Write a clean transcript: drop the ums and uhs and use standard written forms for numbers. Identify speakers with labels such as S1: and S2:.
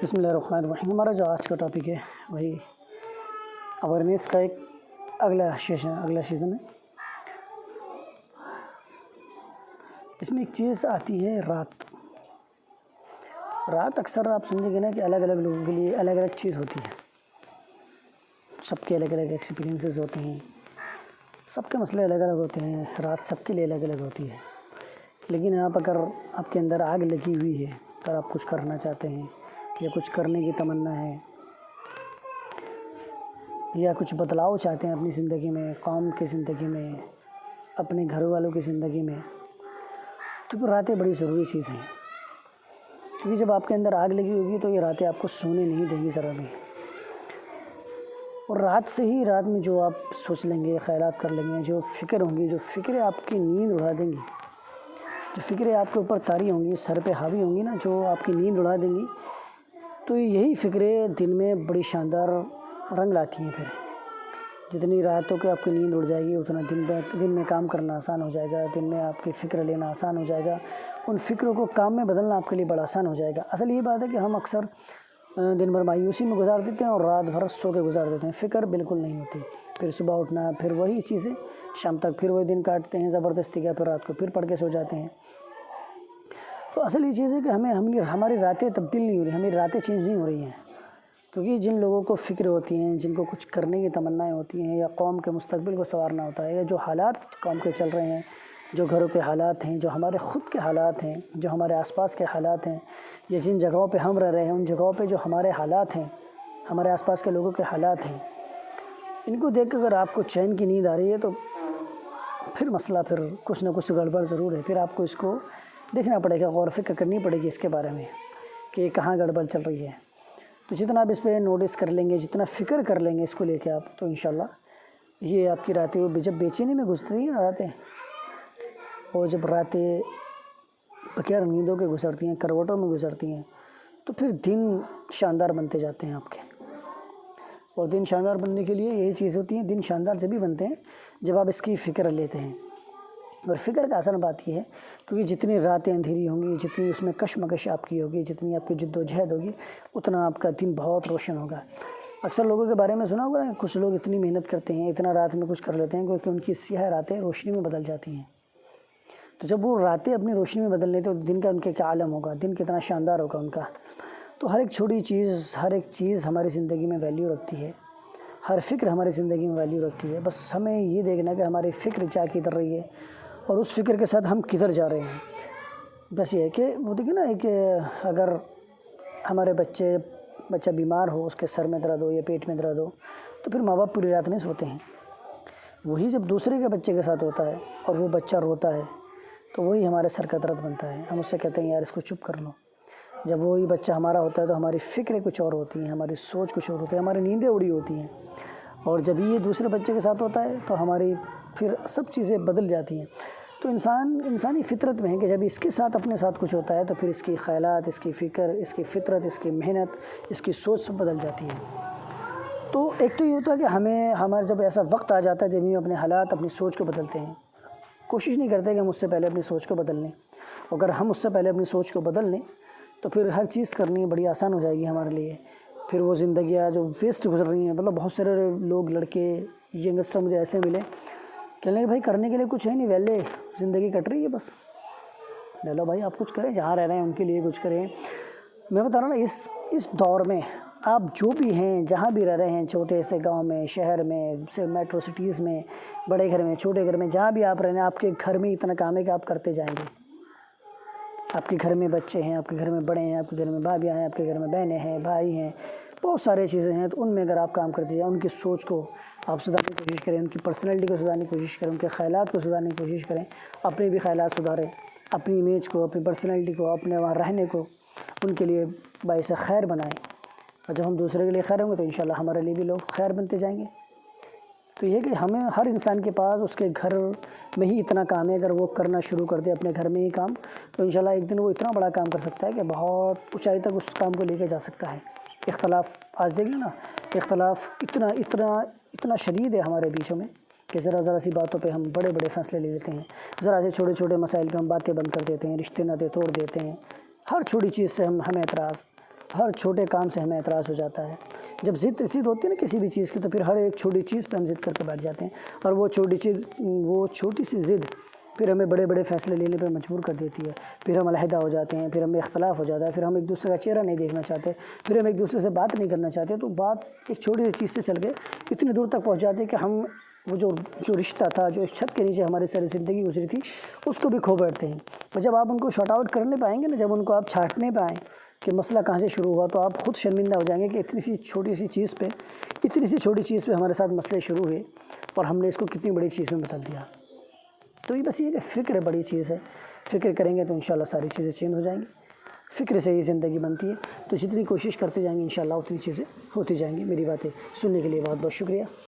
S1: بسم اللہ الرحمن الرحیم۔ ہمارا جو آج کا ٹاپک ہے وہی اویئرنیس کا ایک اگلا سیزن ہے۔ اس میں ایک چیز آتی ہے رات اکثر آپ سمجھیں گے نا کہ الگ الگ لوگوں کے لیے الگ الگ چیز ہوتی ہے، سب کے الگ الگ ایکسپیرینسز ہوتے ہیں، سب کے مسئلے الگ الگ ہوتے ہیں، رات سب کے لیے الگ الگ ہوتی ہے۔ لیکن اگر آپ کے اندر آگ لگی ہوئی ہے، اگر آپ کچھ کرنا چاہتے ہیں یا کچھ کرنے کی تمنا ہے یا کچھ بدلاؤ چاہتے ہیں اپنی زندگی میں، قوم کی زندگی میں، اپنے گھر والوں کی زندگی میں، تو پھر راتیں بڑی ضروری چیز ہیں، کیونکہ جب آپ کے اندر آگ لگی ہوگی تو یہ راتیں آپ کو سونے نہیں دیں گی ذرا بھی۔ اور رات میں جو آپ سوچ لیں گے، خیالات کر لیں گے، جو فکر ہوں گی، جو فکریں آپ کی نیند اڑا دیں گی، جو فکریں آپ کے اوپر طاری ہوں گی، سر پہ حاوی ہوں گی نا، جو آپ کی نیند اڑا دیں گی، تو یہی فکریں دن میں بڑی شاندار رنگ لاتی ہیں۔ پھر جتنی راتوں کے آپ کی نیند اڑ جائے گی اتنا دن میں کام کرنا آسان ہو جائے گا، دن میں آپ کی فکر لینا آسان ہو جائے گا، ان فکروں کو کام میں بدلنا آپ کے لیے بڑا آسان ہو جائے گا۔ اصل یہ بات ہے کہ ہم اکثر دن بھر مایوسی میں گزار دیتے ہیں اور رات بھر سو کے گزار دیتے ہیں، فکر بالکل نہیں ہوتی۔ پھر صبح اٹھنا، پھر وہی چیزیں شام تک، پھر وہی دن کاٹتے ہیں زبردستی کا، پھر رات کو پھر پڑھ کے سو جاتے ہیں۔ تو اصل یہ چیز ہے کہ ہماری راتیں تبدیل نہیں ہو رہی، ہماری راتیں چینج نہیں ہو رہی ہیں، کیونکہ جن لوگوں کو فکر ہوتی ہیں، جن کو کچھ کرنے کی تمنائیں ہوتی ہیں، یا قوم کے مستقبل کو سنوارنا ہوتا ہے، یا جو حالات قوم کے چل رہے ہیں، جو گھروں کے حالات ہیں، جو ہمارے خود کے حالات ہیں، جو ہمارے آس پاس کے حالات ہیں، یا جن جگہوں پہ ہم رہ رہے ہیں ان جگہوں پہ جو ہمارے حالات ہیں، ہمارے آس پاس کے لوگوں کے حالات ہیں، ان کو دیکھ کر اگر آپ کو چین کی نیند آ رہی ہے تو پھر مسئلہ کچھ نہ کچھ گڑبڑ ضرور ہے۔ پھر آپ کو اس کو دیکھنا پڑے گا، غور و فکر کرنی پڑے گی اس کے بارے میں کہ کہاں گڑبڑ چل رہی ہے۔ تو جتنا آپ اس پہ نوٹس کر لیں گے، جتنا فکر کر لیں گے اس کو لے کے آپ، تو انشاءاللہ یہ آپ کی راتیں جب بے چینی میں گزرتی ہیں نا راتیں، اور جب راتیں بغیر نیندوں کے گزرتی ہیں، کروٹوں میں گزرتی ہیں، تو پھر دن شاندار بنتے جاتے ہیں آپ کے۔ اور دن شاندار بننے کے لیے یہی چیز ہوتی ہیں، دن شاندار جبھی بنتے ہیں جب آپ اس کی فکر لیتے ہیں۔ اور فکر کا اصل بات یہ ہے، کیونکہ جتنی راتیں اندھیری ہوں گی، جتنی اس میں کشمکش آپ کی ہوگی، جتنی آپ کی جد و جہد ہوگی، اتنا آپ کا دن بہت روشن ہوگا۔ اکثر لوگوں کے بارے میں سنا ہوگا نا، کچھ لوگ اتنی محنت کرتے ہیں، اتنا رات میں کچھ کر لیتے ہیں کیونکہ ان کی سیاہ راتیں روشنی میں بدل جاتی ہیں۔ تو جب وہ راتیں اپنی روشنی میں بدل لیتے ہیں تو دن کا ان کے کیا عالم ہوگا، دن کتنا شاندار ہوگا ان کا۔ تو ہر ایک چھوٹی چیز، ہر ایک چیز ہماری زندگی میں ویلیو رکھتی ہے، ہر فکر ہماری زندگی میں ویلیو رکھتی ہے۔ بس ہمیں یہ دیکھنا کہ ہماری فکر کیا کدھر رہی ہے اور اس فکر کے ساتھ ہم کدھر جا رہے ہیں۔ بس یہ ہے کہ وہ دیکھیں نا کہ اگر ہمارے بچہ بیمار ہو، اس کے سر میں درد ہو یا پیٹ میں درد ہو، تو پھر ماں باپ پوری رات نہیں سوتے ہیں۔ وہی جب دوسرے کے بچے کے ساتھ ہوتا ہے اور وہ بچہ روتا ہے تو وہی ہمارے سر کا درد بنتا ہے، ہم اس سے کہتے ہیں یار اس کو چپ کر لو۔ جب وہی بچہ ہمارا ہوتا ہے تو ہماری فکریں کچھ اور ہوتی ہیں، ہماری سوچ کچھ اور ہوتی ہے، ہماری نیندیں اڑی ہوتی ہیں۔ اور جب یہ دوسرے بچے کے ساتھ ہوتا ہے تو ہماری پھر سب چیزیں بدل جاتی ہیں۔ تو انسانی فطرت میں ہے کہ جب اس کے ساتھ اپنے ساتھ کچھ ہوتا ہے تو پھر اس کی خیالات، اس کی فکر، اس کی فطرت، اس کی محنت، اس کی سوچ سب بدل جاتی ہے۔ تو ایک تو یہ ہوتا ہے کہ ہمارا جب ایسا وقت آ جاتا ہے جب ہم اپنے حالات، اپنی سوچ کو بدلتے ہیں، کوشش نہیں کرتے کہ ہم اس سے پہلے اپنی سوچ کو بدل لیں۔ اگر ہم اس سے پہلے اپنی سوچ کو بدل لیں تو پھر ہر چیز کرنی بڑی آسان ہو جائے گی ہمارے لیے۔ پھر وہ زندگیاں جو ویسٹ گزر رہی ہیں، مطلب بہت سارے لوگ، لڑکے، ینگسٹر مجھے ایسے ملے کہنے لگے بھائی کرنے کے لیے کچھ ہے نہیں، ویلے زندگی کٹ رہی ہے بس۔ لے لو بھائی آپ کچھ کریں، جہاں رہ رہے ہیں ان کے لیے کچھ کریں۔ میں بتا رہا ہوں نا، اس دور میں آپ جو بھی ہیں، جہاں بھی رہ رہے ہیں، چھوٹے سے گاؤں میں، شہر میں، میٹرو سٹیز میں، بڑے گھر میں، چھوٹے گھر میں، جہاں بھی آپ رہ رہے ہیں، آپ کے گھر میں اتنا کام ہے کہ آپ کرتے جائیں گے۔ آپ کے گھر میں بچے ہیں، آپ کے گھر میں بڑے ہیں، آپ کے گھر میں بھابیاں ہیں، آپ کے گھر میں بہنیں ہیں، بھائی ہیں، بہت سارے چیزیں ہیں۔ تو ان میں اگر آپ کام کرتے جائیں، ان کی سوچ کو آپ سدھارنے کی کوشش کریں، ان کی پرسنالٹی کو سدھارنے کی کوشش کریں، ان کے خیالات کو سدھارنے کی کوشش کریں، اپنے بھی خیالات سدھاریں، اپنی امیج کو، اپنی پرسنالٹی کو، اپنے وہاں رہنے کو ان کے لیے باعث خیر بنائیں۔ اور جب ہم دوسرے کے لیے خیر ہوں گے تو انشاءاللہ ہمارے لیے بھی لوگ خیر بنتے جائیں گے۔ تو یہ کہ ہمیں ہر انسان کے پاس اس کے گھر میں ہی اتنا کام ہے، اگر وہ کرنا شروع کر دے اپنے گھر میں ہی کام، تو انشاءاللہ ایک دن وہ اتنا بڑا کام کر سکتا ہے کہ بہت اونچائی تک اس کام کو لے کے جا سکتا ہے۔ اختلاف آج دیکھ لیں نا، اختلاف اتنا شدید ہے ہمارے بیچوں میں کہ ذرا سی باتوں پہ ہم بڑے بڑے فیصلے لے لیتے ہیں، ذرا سے چھوٹے چھوٹے مسائل پہ ہم باتیں بند کر دیتے ہیں، رشتے ناطے توڑ دیتے ہیں، ہر چھوٹی چیز سے ہمیں اعتراض۔ ہر چھوٹے کام سے ہمیں اعتراض ہو جاتا ہے۔ جب ضد ہوتی ہے نا کسی بھی چیز کی، تو پھر ہر ایک چھوٹی چیز پہ ہم ضد کر کے بیٹھ جاتے ہیں، اور وہ چھوٹی سی ضد پھر ہمیں بڑے بڑے فیصلے لینے پہ مجبور کر دیتی ہے۔ پھر ہم علیحدہ ہو جاتے ہیں، پھر ہمیں اختلاف ہو جاتا ہے، پھر ہم ایک دوسرے کا چہرہ نہیں دیکھنا چاہتے، پھر ہم ایک دوسرے سے بات نہیں کرنا چاہتے، تو بات ایک چھوٹی سی چیز سے چل کے اتنی دور تک پہنچ جاتی ہے کہ ہم وہ جو رشتہ تھا، جو ایک چھت کے نیچے ہماری ساری زندگی گزری تھی، اس کو بھی کھو بیٹھتے ہیں۔ اور جب آپ ان کو شارٹ آؤٹ کرنے پائیں گے نا، جب ان کو آپ چھانٹنے پائیں کہ مسئلہ کہاں سے شروع ہوا، تو آپ خود شرمندہ ہو جائیں گے کہ اتنی سی چھوٹی چیز پہ ہمارے ساتھ مسئلے شروع ہوئے، اور ہم نے اس کو کتنی بڑی چیز میں بدل دیا۔ تو یہ بس یہ کہ فکر بڑی چیز ہے، فکر کریں گے تو انشاءاللہ ساری چیزیں چینج ہو جائیں گی۔ فکر سے ہی زندگی بنتی ہے، تو جتنی کوشش کرتے جائیں گے انشاءاللہ اتنی چیزیں ہوتی جائیں گی۔ میری باتیں سننے کے لیے بہت بہت شکریہ۔